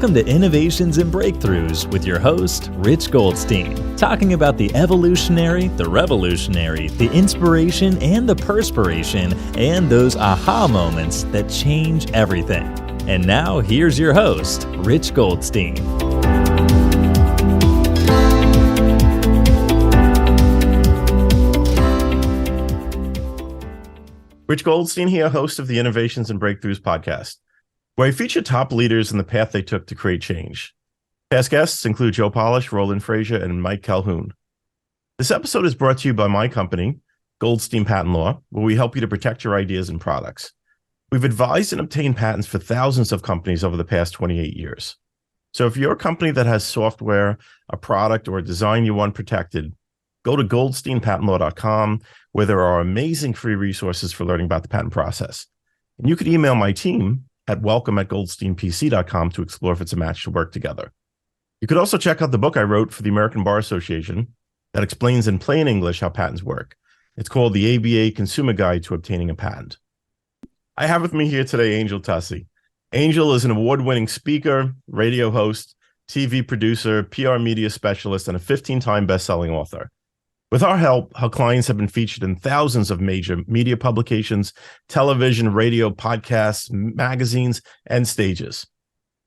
Welcome to Innovations and Breakthroughs with your host, Rich Goldstein, talking about the evolutionary, the revolutionary, the inspiration and the perspiration, and those aha moments that change everything. And now, here's your host, Rich Goldstein. Rich Goldstein here, host of the Innovations and Breakthroughs podcast, where I feature top leaders and the path they took to create change. Past guests include Joe Polish, Roland Frazier, and Mike Calhoun. This episode is brought to you by my company, Goldstein Patent Law, where we help you to protect your ideas and products. We've advised and obtained patents for thousands of companies over the past 28 years. So if you're a company that has software, a product, or a design you want protected, go to goldsteinpatentlaw.com, where there are amazing free resources for learning about the patent process. And you can email my team at welcome@goldsteinpc.com to explore if it's a match to work together. You could also check out the book I wrote for the American Bar Association that explains in plain English how patents work. It's called the ABA Consumer Guide to Obtaining a Patent. I have with me here today Angel Tuccy. Angel is an award-winning speaker, radio host, TV producer, PR media specialist, and a 15-time best-selling author. With our help, her clients have been featured in thousands of major media publications, television, radio, podcasts, magazines, and stages.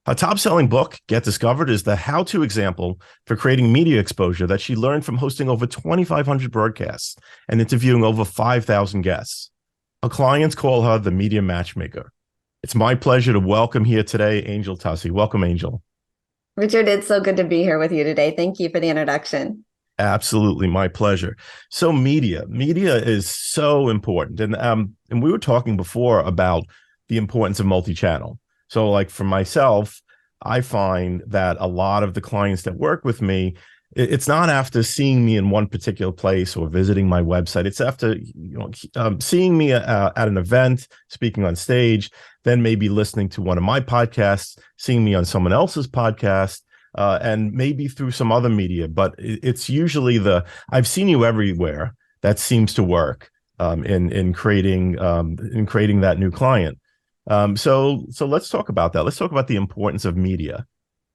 Her top-selling book, Get Discovered, is the how-to example for creating media exposure that she learned from hosting over 2,500 broadcasts and interviewing over 5,000 guests. Her clients call her the media matchmaker. It's my pleasure to welcome here today Angel Tuccy. Welcome, Angel. Richard, it's so good to be here with you today. Thank you for the introduction. Absolutely, my pleasure. So media is so important. And we were talking before about the importance of multi-channel. So like for myself, I find that a lot of the clients that work with me, it's not after seeing me in one particular place or visiting my website. It's after seeing me at an event, speaking on stage, then maybe listening to one of my podcasts, seeing me on someone else's podcast, and maybe through some other media, but it's usually I've seen you everywhere that seems to work in creating that new client. So let's talk about that. Let's talk about the importance of media.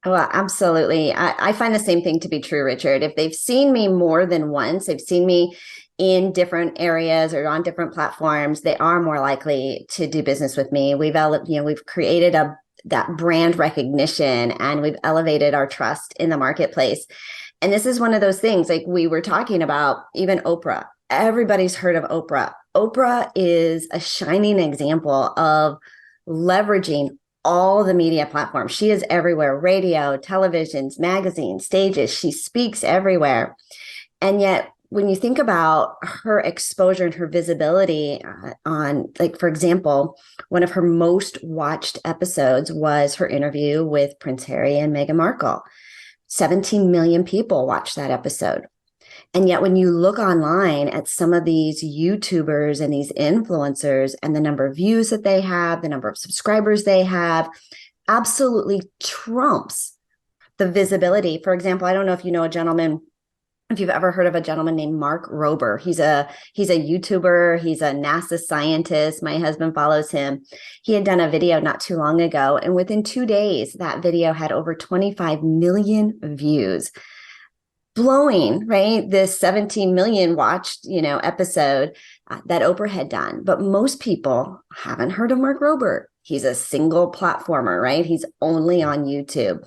Well, absolutely. I find the same thing to be true, Richard. If they've seen me more than once, they've seen me in different areas or on different platforms, they are more likely to do business with me. We've created that brand recognition, and we've elevated our trust in the marketplace. And this is one of those things, like we were talking about, even Oprah. Everybody's heard of Oprah. Oprah is a shining example of leveraging all the media platforms. She is everywhere: radio, televisions, magazines, stages. She speaks everywhere. And yet, when you think about her exposure and her visibility on, like, for example, one of her most watched episodes was her interview with Prince Harry and Meghan Markle. 17 million people watched that episode. And yet when you look online at some of these YouTubers and these influencers and the number of views that they have, the number of subscribers they have, absolutely trumps the visibility. For example, I don't know if you know if you've ever heard of a gentleman named Mark Rober. He's a YouTuber. He's a NASA scientist. My husband follows him. He had done a video not too long ago, and within 2 days, that video had over 25 million views. Blowing, right? This 17 million watched, episode that Oprah had done. But most people haven't heard of Mark Rober. He's a single platformer, right? He's only on YouTube.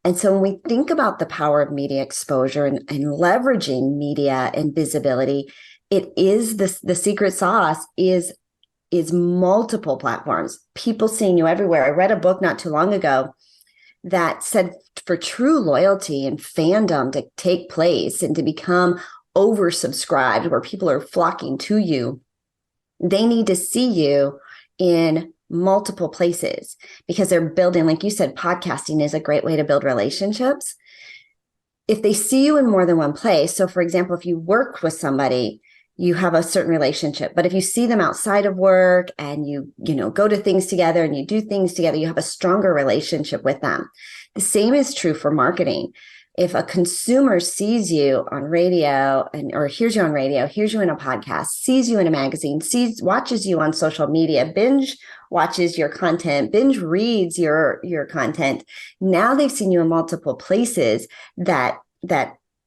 And so when we think about the power of media exposure and leveraging media and visibility, it is the secret sauce is multiple platforms, people seeing you everywhere. I read a book not too long ago that said for true loyalty and fandom to take place and to become oversubscribed, where people are flocking to you, they need to see you in multiple places, because they're building, like you said, podcasting is a great way to build relationships. If they see you in more than one place, so for example, if you work with somebody, you have a certain relationship, but if you see them outside of work and you go to things together and you do things together, you have a stronger relationship with them. The same is true for marketing. If a consumer sees you on radio or hears you on radio, hears you in a podcast, sees you in a magazine, watches you on social media, binge watches your content, binge reads your content, now they've seen you in multiple places, that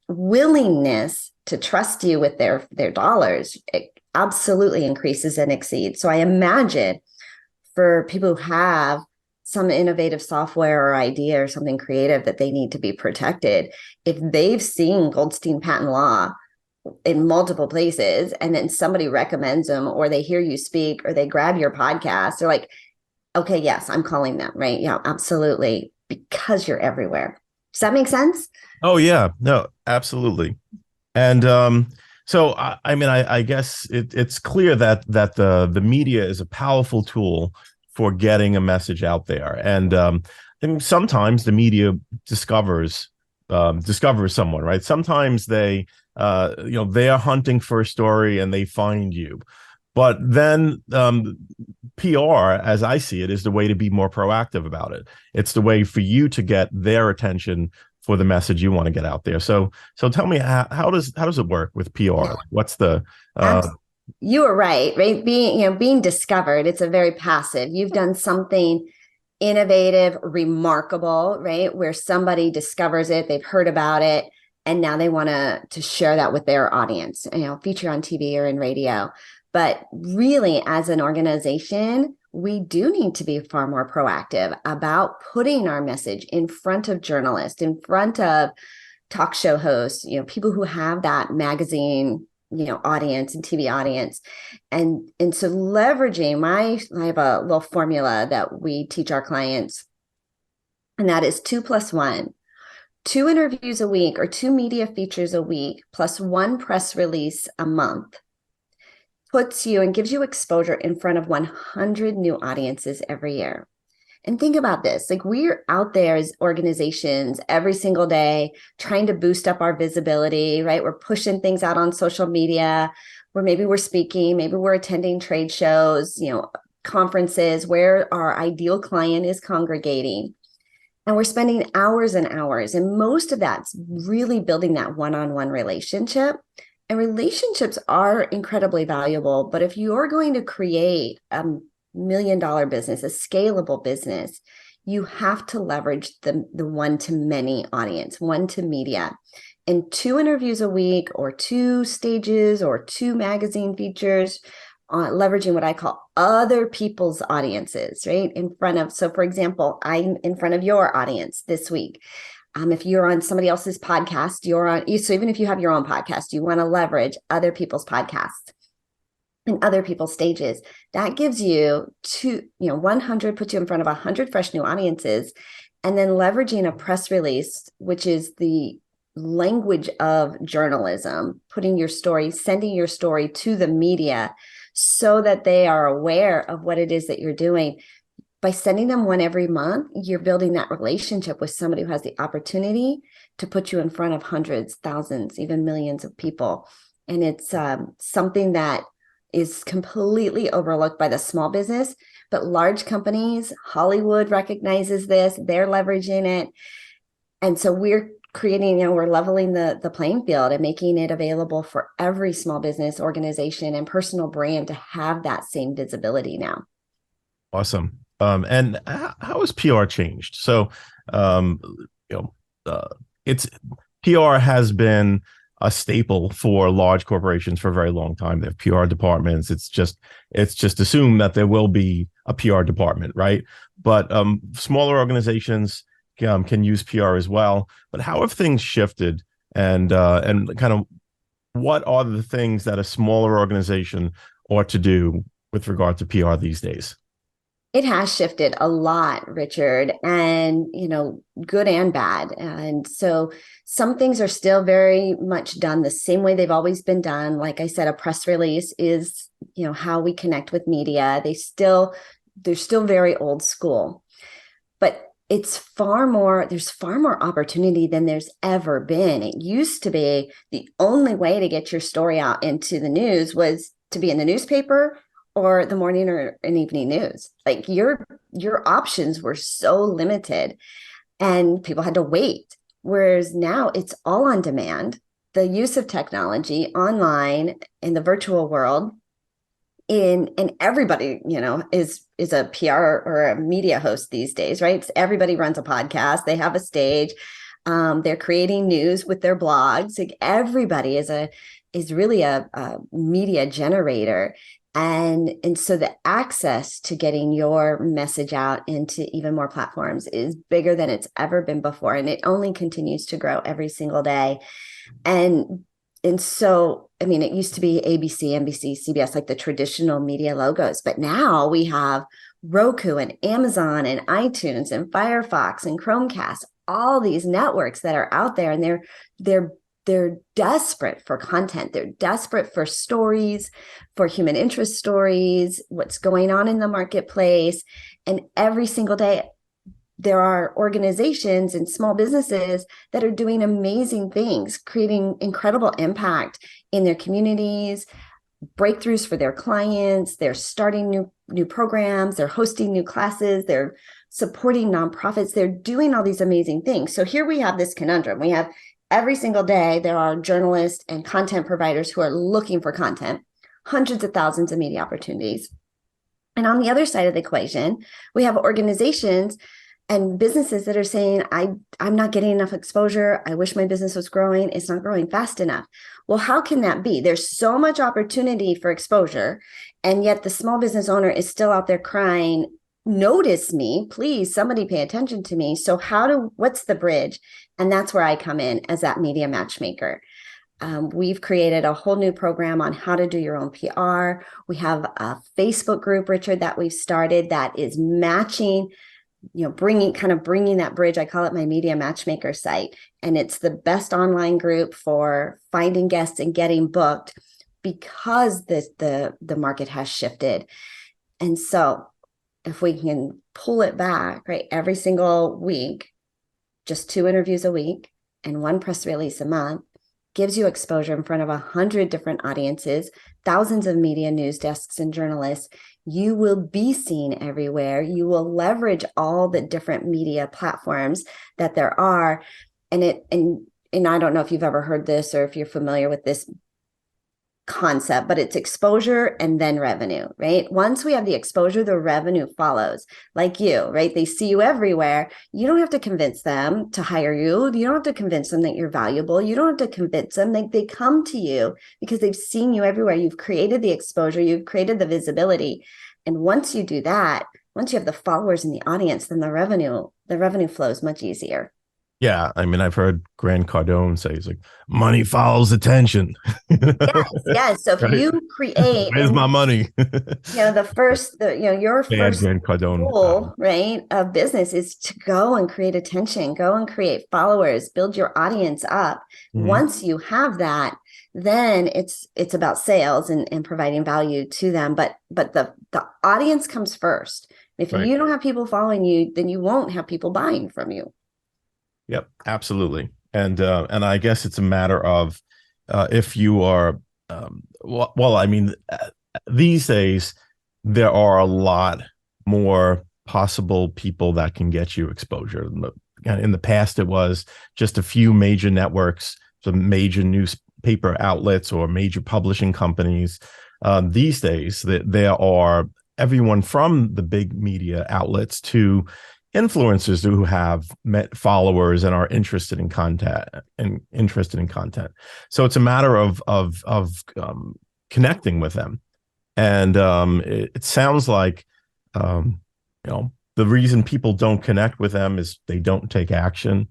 willingness to trust you with their dollars, it absolutely increases and exceeds. So I imagine for people who have some innovative software or idea or something creative that they need to be protected, if they've seen Goldstein patent law in multiple places and then somebody recommends them, or they hear you speak, or they grab your podcast, they're like, okay, yes, I'm calling them, right? Yeah, absolutely. Because you're everywhere. Does that make sense? Oh yeah, no, absolutely. And so I mean, I guess it's clear that the media is a powerful tool for getting a message out there. And sometimes the media discovers someone, right? Sometimes they they are hunting for a story and they find you. But then PR, as I see it, is the way to be more proactive about it. It's the way for you to get their attention for the message you want to get out there. So tell me, how does it work with PR? What's the you were right? Being discovered, it's a very passive. You've done something innovative, remarkable, right? Where somebody discovers it, they've heard about it, and now they want to share that with their audience, feature on TV or in radio. But really, as an organization, we do need to be far more proactive about putting our message in front of journalists, in front of talk show hosts, people who have that magazine, audience and TV audience. And so leveraging I have a little formula that we teach our clients, and that is 2 + 1. 2 interviews a week or 2 media features a week plus 1 press release a month puts you and gives you exposure in front of 100 new audiences every year. And think about this, like, we're out there as organizations every single day trying to boost up our visibility, right? We're pushing things out on social media, where maybe we're speaking, maybe we're attending trade shows, conferences where our ideal client is congregating. And we're spending hours and hours. And most of that's really building that one-on-one relationship. And relationships are incredibly valuable. But if you're going to create a $1 million business, a scalable business, you have to leverage the one-to-many audience, one-to-media. And 2 interviews a week or 2 stages or 2 magazine features, leveraging what I call other people's audiences, right? So for example, I'm in front of your audience this week. If you're on somebody else's podcast, so even if you have your own podcast, you want to leverage other people's podcasts and other people's stages. That gives you 100, puts you in front of 100 fresh new audiences, and then leveraging a press release, which is the language of journalism, sending your story to the media so that they are aware of what it is that you're doing. By sending them one every month, you're building that relationship with somebody who has the opportunity to put you in front of hundreds, thousands, even millions of people. And it's something that is completely overlooked by the small business, but large companies, Hollywood recognizes this, they're leveraging it. And so we're we're leveling the playing field and making it available for every small business organization and personal brand to have that same visibility now. Awesome. And how has PR changed? So, it's PR has been a staple for large corporations for a very long time. They have PR departments. It's just assumed that there will be a PR department, right? But smaller organizations can use PR as well. But how have things shifted? And kind of what are the things that a smaller organization ought to do with regard to PR these days? It has shifted a lot, Richard, and, good and bad. And so some things are still very much done the same way they've always been done. Like I said, a press release is, how we connect with media. They're still very old school, but there's far more opportunity than there's ever been. It used to be the only way to get your story out into the news was to be in the newspaper or the morning or an evening news. Like your options were so limited and people had to wait. Whereas now it's all on demand. The use of technology online in the virtual world, and everybody, is a PR or a media host these days, right? So everybody runs a podcast. They have a stage. They're creating news with their blogs. Like everybody is really a media generator. And so the access to getting your message out into even more platforms is bigger than it's ever been before. And it only continues to grow every single day. And so, I mean, it used to be ABC, NBC, CBS, like the traditional media logos, but now we have Roku and Amazon and iTunes and Firefox and Chromecast, all these networks that are out there, and they're desperate for content. They're desperate for stories, for human interest stories, what's going on in the marketplace. And every single day, there are organizations and small businesses that are doing amazing things, creating incredible impact in their communities, breakthroughs for their clients. They're starting new programs. They're hosting new classes. They're supporting nonprofits. They're doing all these amazing things. So here we have this conundrum. We have every single day, there are journalists and content providers who are looking for content, hundreds of thousands of media opportunities. And on the other side of the equation, we have organizations and businesses that are saying, I'm not getting enough exposure. I wish my business was growing. It's not growing fast enough. Well, how can that be? There's so much opportunity for exposure, and yet the small business owner is still out there crying, notice me, please, somebody pay attention to me. So what's the bridge? And that's where I come in as that media matchmaker. We've created a whole new program on how to do your own PR. We have a Facebook group, Richard, that we've started that is matching, bringing that bridge. I call it my media matchmaker site. And it's the best online group for finding guests and getting booked because the market has shifted. And so if we can pull it back, right, every single week, just 2 interviews a week and 1 press release a month, gives you exposure in front of 100 different audiences, thousands of media news desks and journalists. You will be seen everywhere. You will leverage all the different media platforms that there are. And I don't know if you've ever heard this or if you're familiar with this concept, but it's exposure and then revenue, right? Once we have the exposure, the revenue follows, like you, right? They see you everywhere. You don't have to convince them to hire you. You don't have to convince them that you're valuable. You don't have to convince them. They come to you because they've seen you everywhere. You've created the exposure. You've created the visibility. And once you do that, once you have the followers in the audience, then the revenue flows much easier. Yeah, I mean, I've heard Grant Cardone say, he's like, money follows attention. Yes. So if right? you create, Where's my money? your first Grant Cardone goal, right, of business is to go and create attention, go and create followers, build your audience up. Mm-hmm. Once you have that, then it's about sales and providing value to them. But the audience comes first. If you don't have people following you, then you won't have people buying from you. Yep, absolutely. And I guess it's a matter of if you are, I mean, these days, there are a lot more possible people that can get you exposure. In the past, it was just a few major networks, some major newspaper outlets or major publishing companies. These days, there are everyone from the big media outlets to influencers who have met followers and are interested in content. So it's a matter of connecting with them. And it sounds like the reason people don't connect with them is they don't take action,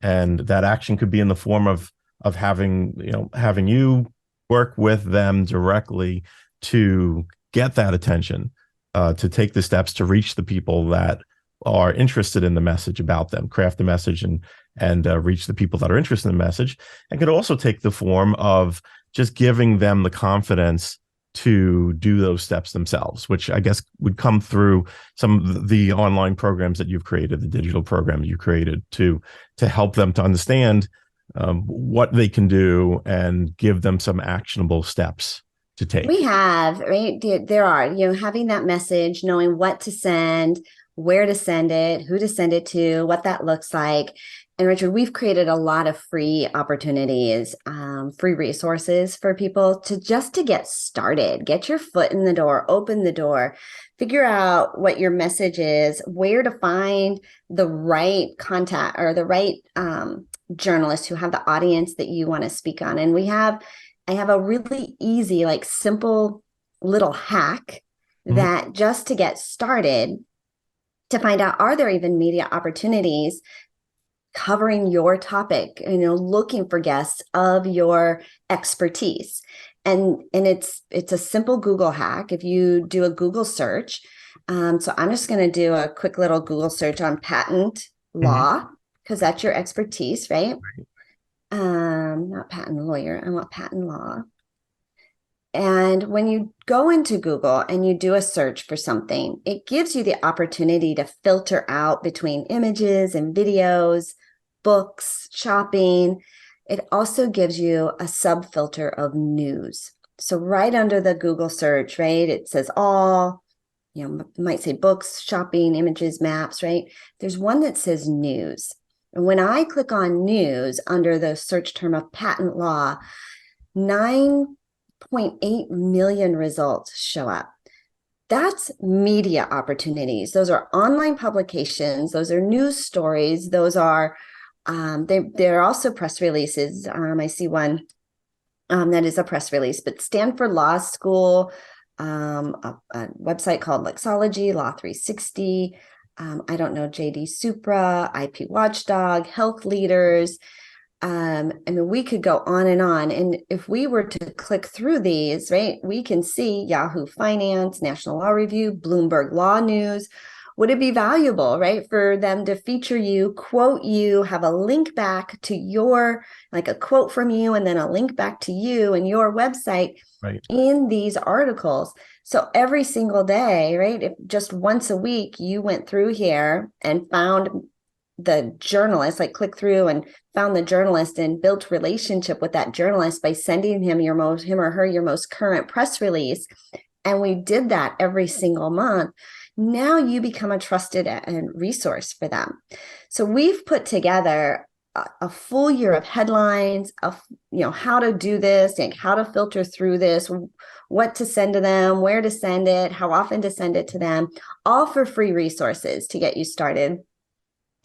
and that action could be in the form of having you work with them directly to get that attention, to take the steps to reach the people that are interested in the message about them, craft the message and reach the people that are interested in the message, and could also take the form of just giving them the confidence to do those steps themselves, which I guess would come through some of the online programs that you've created, the digital programs you created to help them to understand what they can do and give them some actionable steps to take. We have, right? There are, having that message, knowing what to send, where to send it, who to send it to, what that looks like. And Richard, we've created a lot of free opportunities, free resources for people to get started, get your foot in the door, open the door, figure out what your message is, where to find the right contact or the right journalists who have the audience that you want to speak on. And I have a really easy, like simple little hack that just to get started, to find out, are there even media opportunities covering your topic, looking for guests of your expertise. And it's a simple Google hack. If you do a Google search, so I'm just going to do a quick little Google search on patent law, because that's your expertise, right? Not patent lawyer, I want patent law. And when you go into Google and you do a search for something, it gives you the opportunity to filter out between images and videos, books, shopping. It also gives you a sub-filter of news. So right under the Google search, right, it says all, it might say books, shopping, images, maps, right? There's one that says news. And when I click on news under the search term of patent law, 9.8 million results show up. That's media opportunities. Those are online publications. Those are news stories. Those are, they're also press releases. I see one that is a press release, but Stanford Law School, a website called Lexology, Law 360. I don't know, JD Supra, IP Watchdog, Health Leaders. I mean, we could go on. And if we were to click through these, right, we can see Yahoo Finance, National Law Review, Bloomberg Law News. Would it be valuable, right, for them to feature you, quote you, have a link back to your, like a quote from you, and then a link back to you and your website in these articles? So every single day, right, if just once a week you went through here and found the journalist, like click through and found the journalist and built relationship with that journalist by sending him or her your most current press release, and we did that every single month, now you become a trusted resource for them. So we've put together a full year of headlines of, how to do this and how to filter through this, what to send to them, where to send it, how often to send it to them, all for free resources to get you started.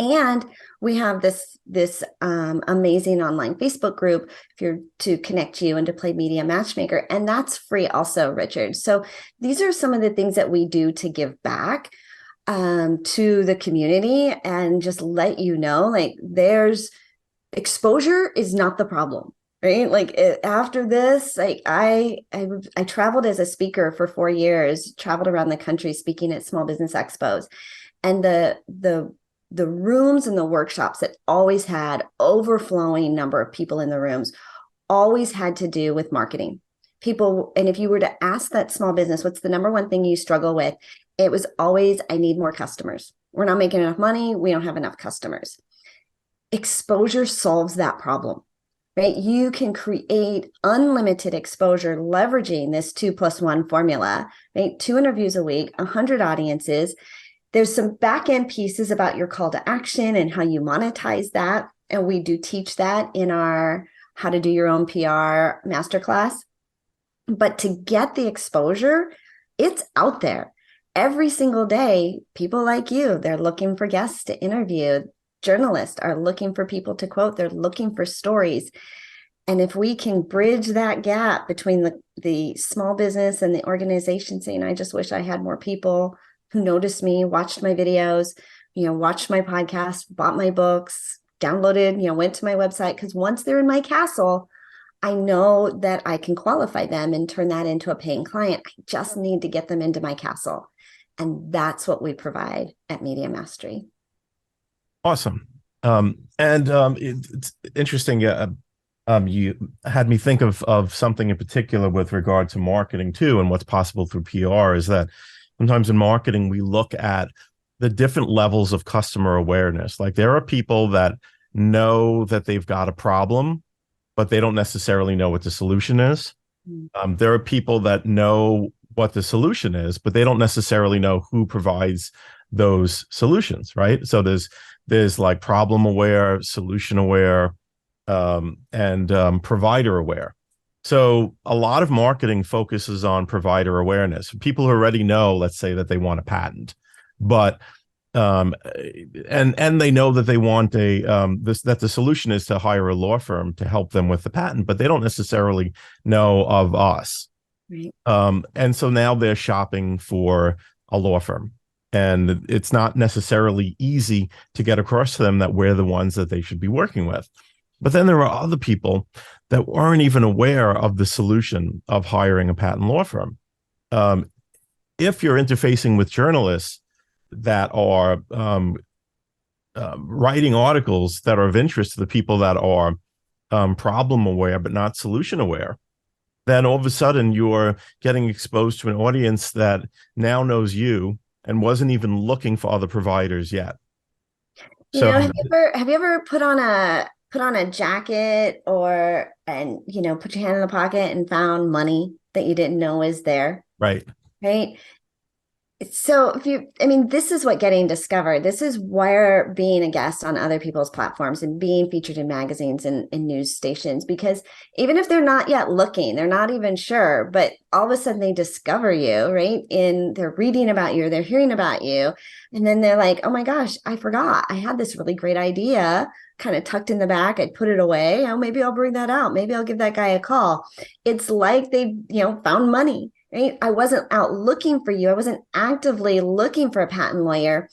And we have this amazing online Facebook group to connect you and to play media matchmaker. And that's free also, Richard. So these are some of the things that we do to give back to the community and just let you know, like, there's exposure is not the problem, right? Like after this, like I traveled as a speaker for 4 years, traveled around the country speaking at small business expos, and the rooms and the workshops that always had overflowing number of people in the rooms always had to do with marketing. People, and if you were to ask that small business, what's the number one thing you struggle with? It was always, I need more customers. We're not making enough money. We don't have enough customers. Exposure solves that problem, right? You can create unlimited exposure leveraging this 2+1 formula, right? 2 interviews a week, 100 audiences. There's some back-end pieces about your call to action and how you monetize that. And we do teach that in our How to Do Your Own PR masterclass. But to get the exposure, it's out there. Every single day, people like you, they're looking for guests to interview. Journalists are looking for people to quote. They're looking for stories. And if we can bridge that gap between the small business and the organization saying, I just wish I had more people who noticed me, watched my videos, watched my podcast, bought my books, downloaded, went to my website. Because once they're in my castle, I know that I can qualify them and turn that into a paying client. I just need to get them into my castle. And that's what we provide at Media Mastery. Awesome. It's interesting. You had me think of something in particular with regard to marketing too, and what's possible through PR is that sometimes in marketing, we look at the different levels of customer awareness. Like there are people that know that they've got a problem, but they don't necessarily know what the solution is. There are people that know what the solution is, but they don't necessarily know who provides those solutions, right? So there's like problem aware, solution aware, and provider aware. So a lot of marketing focuses on provider awareness. People who already know, let's say, that they want a patent, but and they know that they want that the solution is to hire a law firm to help them with the patent, but they don't necessarily know of us. Right. And so now they're shopping for a law firm, and it's not necessarily easy to get across to them that we're the ones that they should be working with. But then there are other people that aren't even aware of the solution of hiring a patent law firm. If you're interfacing with journalists that are writing articles that are of interest to the people that are problem aware but not solution aware, then all of a sudden you're getting exposed to an audience that now knows you and wasn't even looking for other providers yet. Have you ever put on a jacket and put your hand in the pocket and found money that you didn't know was there? Right. Right. So this is what getting discovered. This is where being a guest on other people's platforms and being featured in magazines and news stations, because even if they're not yet looking, they're not even sure, but all of a sudden they discover you, right? And they're reading about you, they're hearing about you. And then they're like, oh my gosh, I forgot. I had this really great idea kind of tucked in the back. I'd put it away. Oh, maybe I'll bring that out. Maybe I'll give that guy a call. It's like they, found money. Right? I wasn't out looking for you. I wasn't actively looking for a patent lawyer,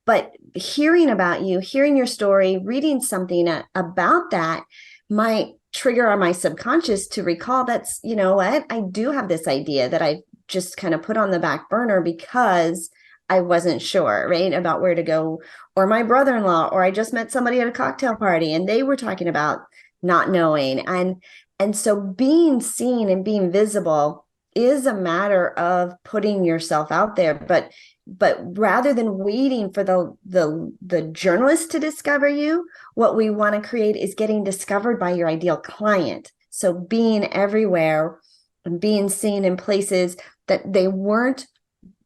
but hearing about you, hearing your story, reading something about that might trigger on my subconscious to recall that's, what, I do have this idea that I just kind of put on the back burner because I wasn't sure, right, about where to go, or my brother-in-law, or I just met somebody at a cocktail party and they were talking about not knowing. And so being seen and being visible is a matter of putting yourself out there, but rather than waiting for the journalist to discover you, what we want to create is getting discovered by your ideal client. So being everywhere and being seen in places that they weren't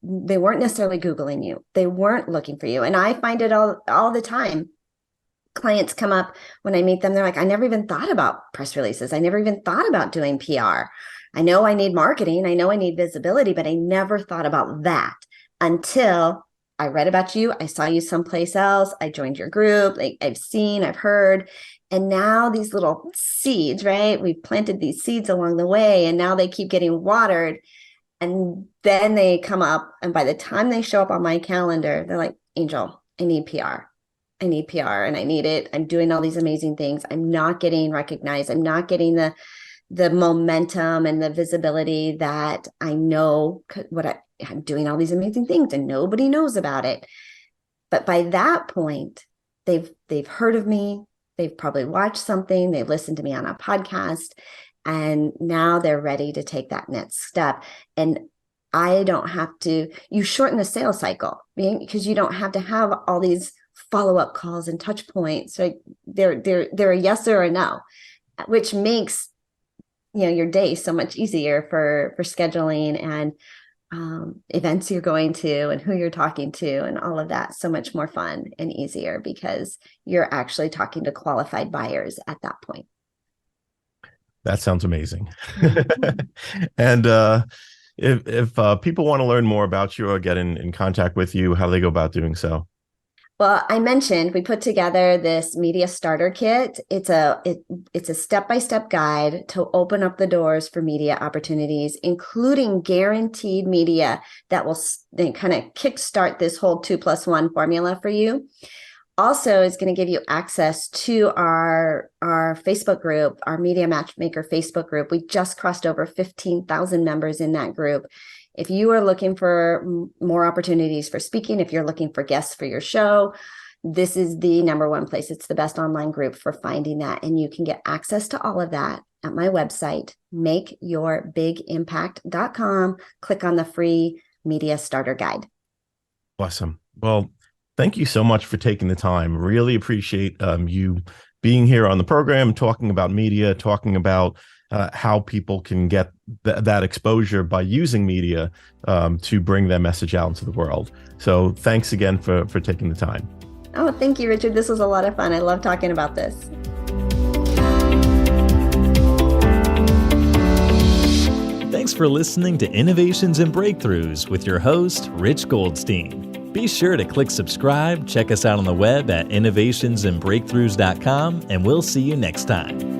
necessarily Googling you. They weren't looking for you. And I find it all the time. Clients come up when I meet them. They're like, I never even thought about press releases. I never even thought about doing PR. I know I need marketing. I know I need visibility, but I never thought about that until I read about you. I saw you someplace else. I joined your group. Like I've heard. And now these little seeds, right? We've planted these seeds along the way, and now they keep getting watered. And then they come up. And by the time they show up on my calendar, they're like, Angel, I need PR. I need PR and I need it. I'm doing all these amazing things. I'm not getting recognized. I'm not getting the momentum and the visibility that I know I'm doing all these amazing things and nobody knows about it. But by that point, they've heard of me. They've probably watched something. They've listened to me on a podcast, and now they're ready to take that next step. And I don't have to, you shorten the sales cycle because you don't have to have all these follow-up calls and touch points. Right? They're a yes or a no, which makes your day so much easier for scheduling and events you're going to and who you're talking to and all of that. So much more fun and easier because you're actually talking to qualified buyers at that point. That sounds amazing. And if people want to learn more about you or get in contact with you, how do they go about doing so? Well, I mentioned we put together this media starter kit. It's a step-by-step guide to open up the doors for media opportunities, including guaranteed media that will kind of kickstart this whole 2+1 formula for you. Also is going to give you access to our Facebook group, our Media Matchmaker Facebook group. We just crossed over 15,000 members in that group. If you are looking for more opportunities for speaking, if you're looking for guests for your show, this is the number one place. It's the best online group for finding that. And you can get access to all of that at my website, makeyourbigimpact.com. Click on the free media starter guide. Awesome. Well, thank you so much for taking the time. Really appreciate you being here on the program, talking about media, talking about how people can get that exposure by using media to bring their message out into the world. So thanks again for taking the time. Oh, thank you, Richard. This was a lot of fun. I love talking about this. Thanks for listening to Innovations and Breakthroughs with your host, Rich Goldstein. Be sure to click subscribe, check us out on the web at innovationsandbreakthroughs.com, and we'll see you next time.